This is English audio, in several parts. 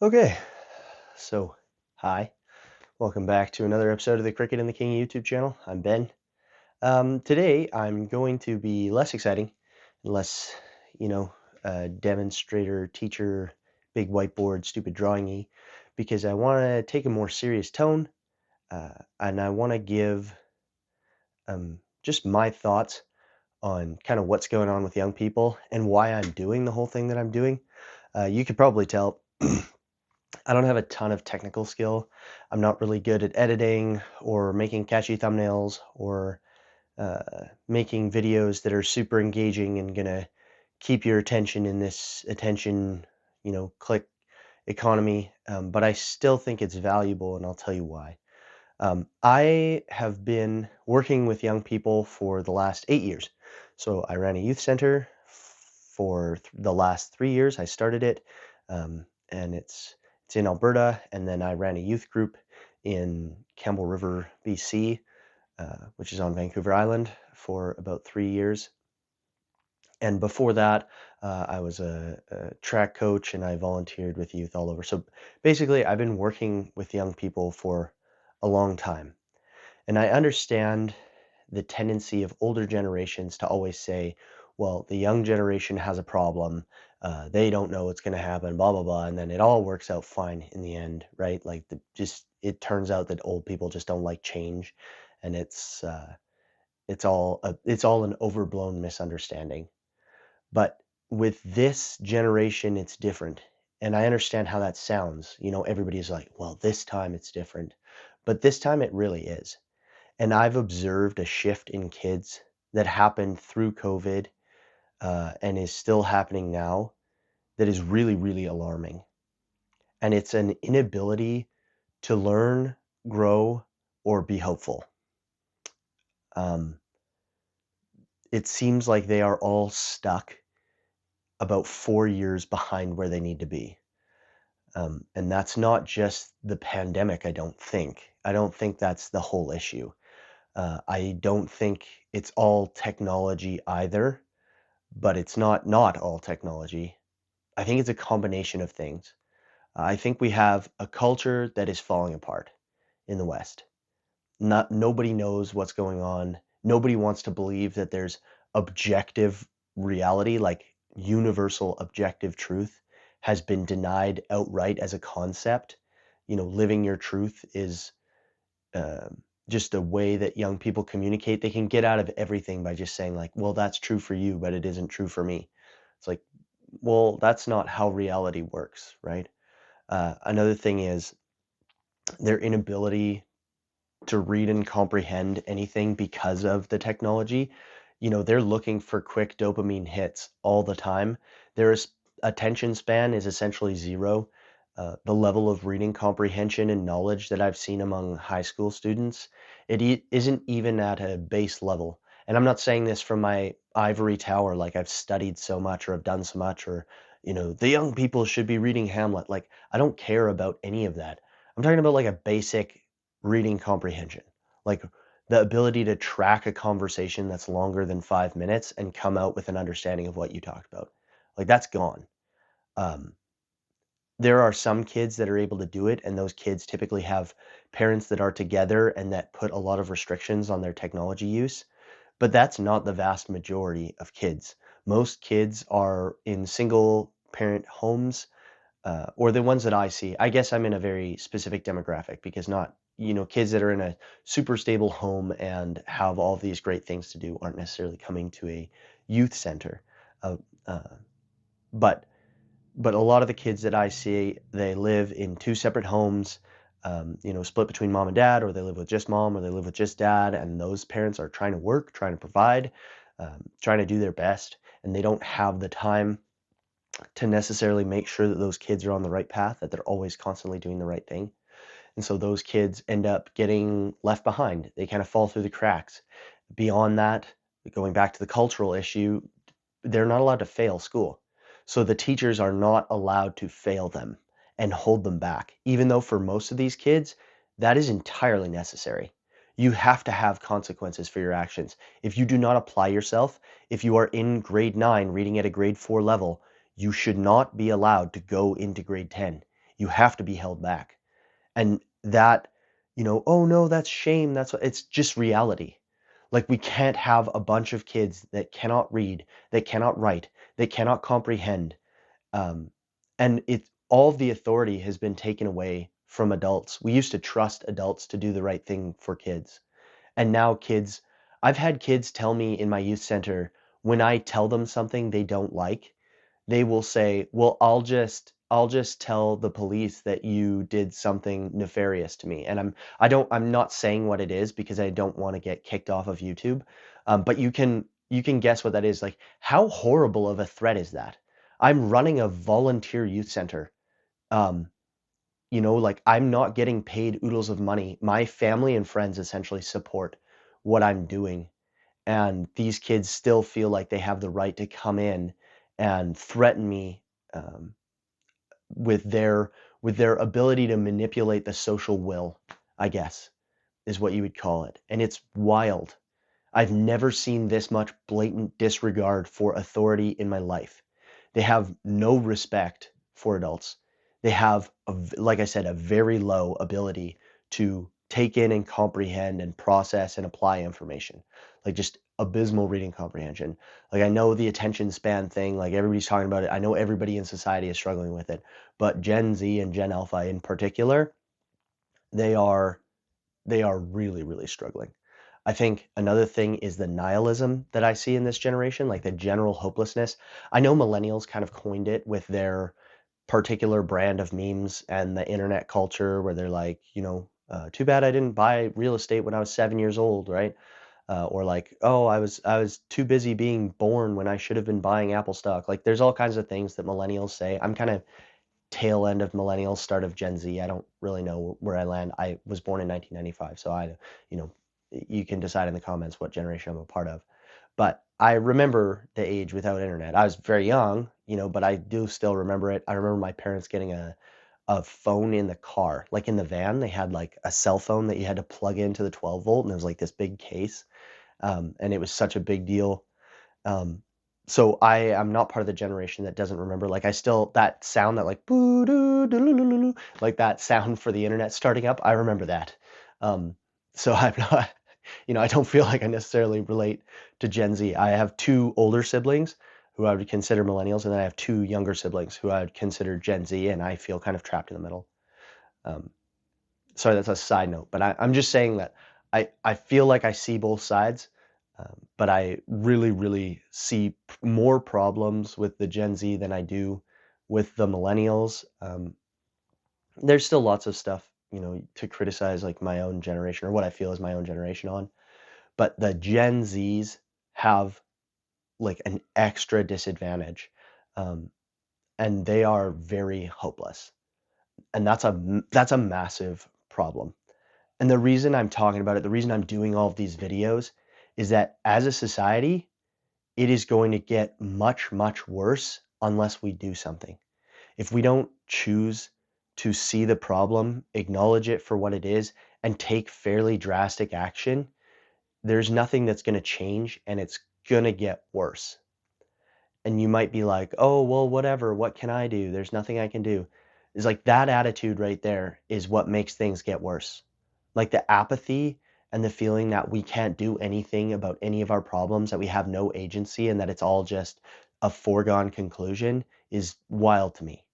Okay, so hi, welcome back to another episode of the Cricket and the King YouTube channel. I'm Ben. Today I'm going to be less exciting, less, you know, demonstrator, teacher, big whiteboard, stupid drawing-y, because I want to take a more serious tone, and I want to give just my thoughts on kind of what's going on with young people and why I'm doing the whole thing that I'm doing. You could probably tell. I don't have a ton of technical skill. I'm not really good at editing or making catchy thumbnails or making videos that are super engaging and gonna keep your attention in this attention, click economy. But I still think it's valuable, and I'll tell you why. I have been working with young people for the last 8 years. So I ran a youth center for the last 3 years. I started it, and it's in Alberta. And then I ran a youth group in Campbell River, BC, which is on Vancouver Island, for about 3 years. And before that, I was a track coach and I volunteered with youth all over. So basically, I've been working with young people for a long time. And I understand the tendency of older generations to always say, well, the young generation has a problem. They don't know what's going to happen, blah, blah, blah. And then it all works out fine in the end, right? Like, it turns out that old people just don't like change. And it's all an overblown misunderstanding. But with this generation, it's different. And I understand how that sounds. Everybody's like, well, this time it's different. But this time it really is. And I've observed a shift in kids that happened through COVID, and is still happening now, that is really, really alarming. And it's an inability to learn, grow, or be hopeful. Um, it seems like they are all stuck about 4 years behind where they need to be. And that's not just the pandemic, I don't think. I don't think that's the whole issue. I don't think it's all technology either. But it's not all technology. I think it's a combination of things. I think we have a culture that is falling apart in the West. Nobody knows what's going on. Nobody wants to believe that there's objective reality, like universal objective truth, has been denied outright as a concept. Living your truth is just a way that young people communicate. They can get out of everything by just saying, like, well, that's true for you, but it isn't true for me. It's like, well, that's not how reality works, right? Another thing is their inability to read and comprehend anything because of the technology. They're looking for quick dopamine hits all the time. Their attention span is essentially zero. The level of reading comprehension and knowledge that I've seen among high school students, isn't even at a base level. And I'm not saying this from my ivory tower, like I've studied so much or I've done so much, or the young people should be reading Hamlet. Like, I don't care about any of that. I'm talking about like a basic reading comprehension, like the ability to track a conversation that's longer than 5 minutes and come out with an understanding of what you talked about. Like, that's gone. Um, there are some kids that are able to do it, and those kids typically have parents that are together and that put a lot of restrictions on their technology use. But that's not the vast majority of kids. Most kids are in single parent homes, or the ones that I see. I guess I'm in a very specific demographic, because not, kids that are in a super stable home and have all of these great things to do aren't necessarily coming to a youth center. Uh, uh, but a lot of the kids that I see, they live in two separate homes, split between mom and dad, or they live with just mom, or they live with just dad, and those parents are trying to work, trying to provide, trying to do their best, and they don't have the time to necessarily make sure that those kids are on the right path, that they're always constantly doing the right thing. And so those kids end up getting left behind. They kind of fall through the cracks. Beyond that, going back to the cultural issue, they're not allowed to fail school. So the teachers are not allowed to fail them and hold them back, even though for most of these kids, that is entirely necessary. You have to have consequences for your actions. If you do not apply yourself, if you are in grade 9 reading at a grade 4 level, you should not be allowed to go into grade 10. You have to be held back. And that, "Oh, no, that's shame, it's just reality. Like, we can't have a bunch of kids that cannot read, that cannot write, that cannot comprehend, um, and all of the authority has been taken away from adults. We used to trust adults to do the right thing for kids, and now I've had kids tell me in my youth center, when I tell them something they don't like, they will say, "Well, I'll just tell the police that you did something nefarious to me." And I'm not saying what it is because I don't wanna get kicked off of YouTube, but you can guess what that is. Like, how horrible of a threat is that? I'm running a volunteer youth center. Um, like, I'm not getting paid oodles of money. My family and friends essentially support what I'm doing, and these kids still feel like they have the right to come in and threaten me, um, with their ability to manipulate the social will, I guess, is what you would call it, and it's wild. I've never seen this much blatant disregard for authority in my life. They have no respect for adults. They have, like I said, a very low ability to take in and comprehend and process and apply information. Like, just abysmal reading comprehension. Like, I know the attention span thing, like everybody's talking about it. I know everybody in society is struggling with it, but Gen Z and Gen Alpha in particular, they are they are really, really struggling. I think another thing is the nihilism that I see in this generation, like the general hopelessness. I know millennials kind of coined it with their particular brand of memes and the internet culture where they're like, too bad I didn't buy real estate when I was 7 years old, right? Or like, oh, I was too busy being born when I should have been buying Apple stock. Like, there's all kinds of things that millennials say. I'm kind of tail end of millennials, start of Gen Z. I don't really know where I land. I was born in 1995, so you know, you can decide in the comments what generation I'm a part of. But I remember the age without internet. I was very young, but I do still remember it. I remember my parents getting a phone in the car, like in the van. They had like a cell phone that you had to plug into the 12 volt, and it was like this big case, and it was such a big deal. Um, so I am not part of the generation that doesn't remember, like, I still that sound that, like, boo doo doo doo doo doo, like that sound for the internet starting up, I remember that. Um, so I'm not I don't feel like I necessarily relate to Gen Z. I have 2 older siblings who I would consider millennials, and then I have 2 younger siblings who I would consider Gen Z, and I feel kind of trapped in the middle. Um, Sorry, that's a side note, but I'm just saying that I feel like I see both sides, but I really, really see more problems with the Gen Z than I do with the millennials. There's still lots of stuff, to criticize like my own generation or what I feel is my own generation on, but the Gen Zs have like an extra disadvantage, um, and they are very hopeless, and that's a massive problem. And the reason I'm talking about it, the reason I'm doing all of these videos is that as a society, it is going to get much, much worse unless we do something. If we don't choose to see the problem, acknowledge it for what it is, and take fairly drastic action, there's nothing that's going to change and it's going to get worse. And you might be like, oh, well, whatever. What can I do? There's nothing I can do. It's like that attitude right there is what makes things get worse. Like the apathy and the feeling that we can't do anything about any of our problems, that we have no agency, and that it's all just a foregone conclusion is wild to me.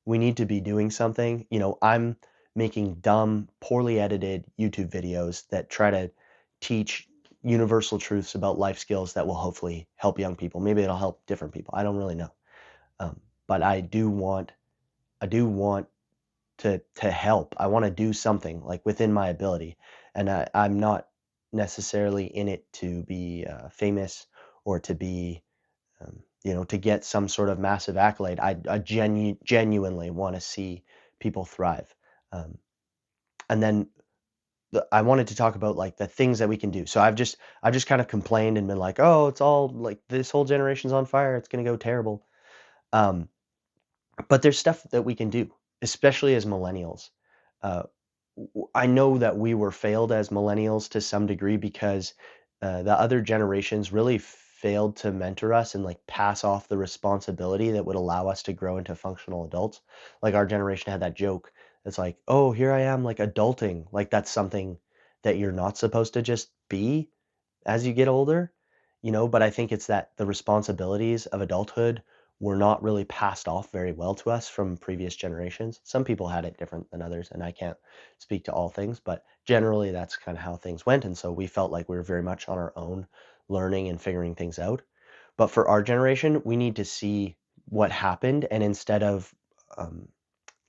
We need to be doing something. I'm making dumb, poorly edited YouTube videos that try to teach universal truths about life skills that will hopefully help young people. Maybe it'll help different people. I don't really know. But I do want to help. I want to do something like within my ability, and I'm not necessarily in it to be famous or to be to get some sort of massive accolade. I genuinely want to see people thrive. Um, and then I wanted to talk about like the things that we can do. So I've just kind of complained and been like, oh, it's all like this whole generation's on fire. It's gonna go terrible. Um, but there's stuff that we can do, especially as millennials. Uh, I know that we were failed as millennials to some degree because the other generations really failed to mentor us and like pass off the responsibility that would allow us to grow into functional adults. Like our generation had that joke. It's like, oh, here I am, like adulting. Like that's something that you're not supposed to just be as you get older, but I think it's that the responsibilities of adulthood were not really passed off very well to us from previous generations. Some people had it different than others, and I can't speak to all things, but generally that's kind of how things went. And so we felt like we were very much on our own, learning and figuring things out. But for our generation, we need to see what happened, and instead of um,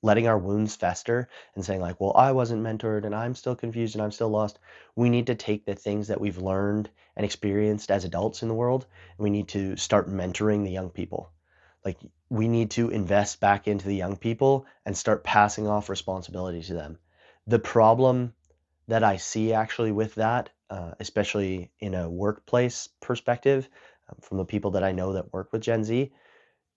letting our wounds fester and saying like, well, I wasn't mentored and I'm still confused and I'm still lost. We need to take the things that we've learned and experienced as adults in the world, and we need to start mentoring the young people. Like we need to invest back into the young people and start passing off responsibility to them. The problem that I see actually with that, especially in a workplace perspective, from the people that I know that work with Gen Z,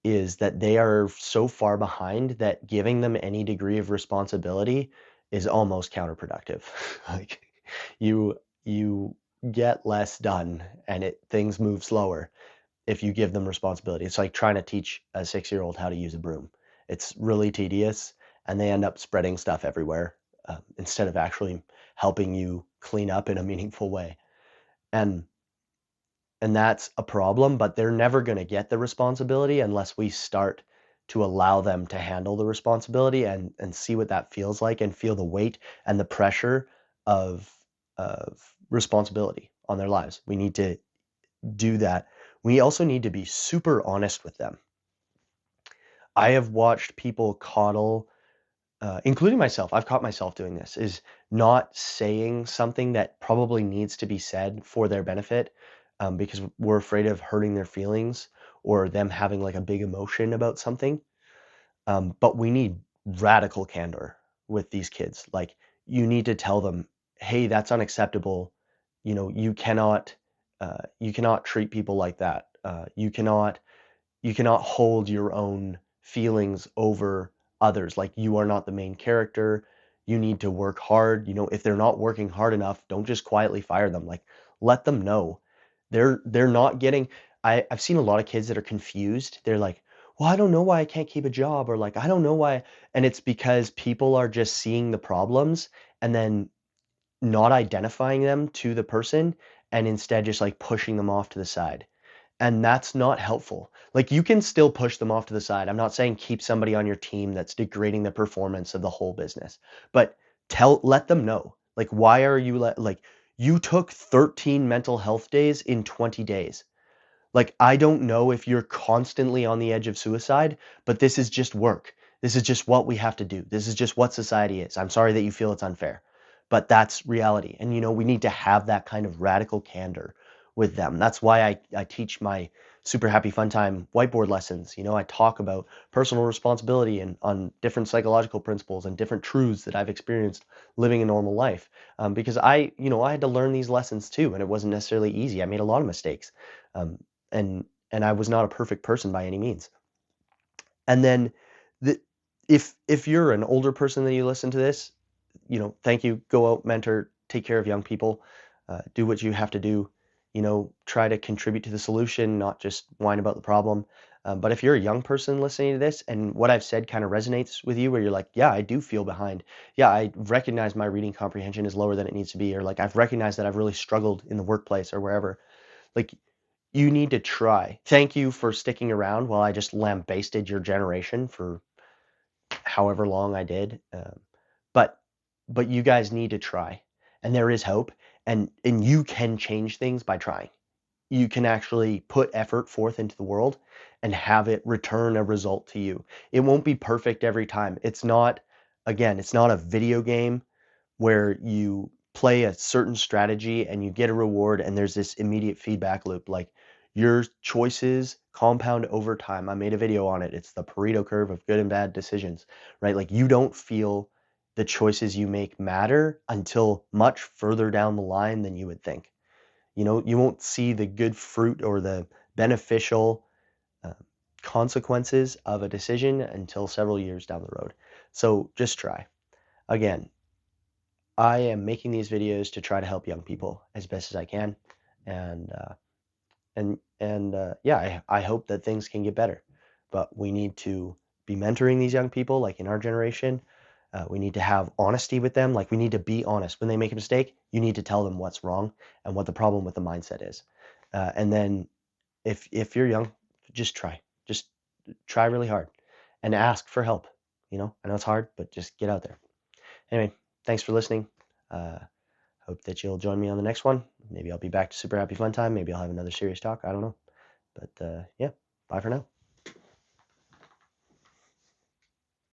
is that they are so far behind that giving them any degree of responsibility is almost counterproductive. Like you get less done and things move slower if you give them responsibility. It's like trying to teach a 6-year-old how to use a broom. It's really tedious and they end up spreading stuff everywhere instead of actually helping you clean up in a meaningful way. And and that's a problem, but they're never going to get the responsibility unless we start to allow them to handle the responsibility and see what that feels like and feel the weight and the pressure of of responsibility on their lives. We need to do that. We also need to be super honest with them. I have watched people coddle, including myself. I've caught myself doing this, is not saying something that probably needs to be said for their benefit, because we're afraid of hurting their feelings or them having like a big emotion about something. But we need radical candor with these kids. Like you need to tell them, hey, that's unacceptable. You cannot treat people like that. You cannot hold your own feelings over others. Like you are not the main character. You need to work hard. If they're not working hard enough, don't just quietly fire them. Like let them know. They're not getting I've seen a lot of kids that are confused. They're like, well, I don't know why I can't keep a job, or like I don't know why. And it's because people are just seeing the problems and then not identifying them to the person and instead just like pushing them off to the side. And that's not helpful. Like you can still push them off to the side. I'm not saying keep somebody on your team that's degrading the performance of the whole business, but let them know. Like why are you like you took 13 mental health days in 20 days. Like I don't know if you're constantly on the edge of suicide, but this is just work. This is just what we have to do. This is just what society is. I'm sorry that you feel it's unfair, but that's reality. And we need to have that kind of radical candor with them. That's why I teach my super happy fun time whiteboard lessons. I talk about personal responsibility and on different psychological principles and different truths that I've experienced living a normal life. Because I had to learn these lessons too, and it wasn't necessarily easy. I made a lot of mistakes. Um, and I was not a perfect person by any means. And then the if you're an older person that you listen to this, thank you. Go out, mentor, take care of young people, do what you have to do. Try to contribute to the solution, not just whine about the problem. But if you're a young person listening to this and what I've said kind of resonates with you, where you're like, yeah, I do feel behind. Yeah, I recognize my reading comprehension is lower than it needs to be, or like I've recognized that I've really struggled in the workplace or wherever. Like you need to try. Thank you for sticking around while I just lambasted your generation for however long I did. But but you guys need to try, and there is hope, and you can change things by trying. You can actually put effort forth into the world and have it return a result to you. It won't be perfect every time. It's not a video game where you play a certain strategy and you get a reward and there's this immediate feedback loop. Like your choices compound over time. I made a video on it. It's the Pareto curve of good and bad decisions, right? Like you don't feel the choices you make matter until much further down the line than you would think. You won't see the good fruit or the beneficial uh, consequences of a decision until several years down the road. So just try. Again, I am making these videos to try to help young people as best as I can. And And yeah, I hope that things can get better, but we need to be mentoring these young people, like in our generation. We need to have honesty with them. Like we need to be honest. When they make a mistake, you need to tell them what's wrong and what the problem with the mindset is. And then if you're young, just try. Just try really hard and ask for help. I know it's hard, but just get out there. Anyway, thanks for listening. Uh, Hope that you'll join me on the next one. Maybe I'll be back to Super Happy Fun Time. Maybe I'll have another serious talk. I don't know. But yeah, bye for now.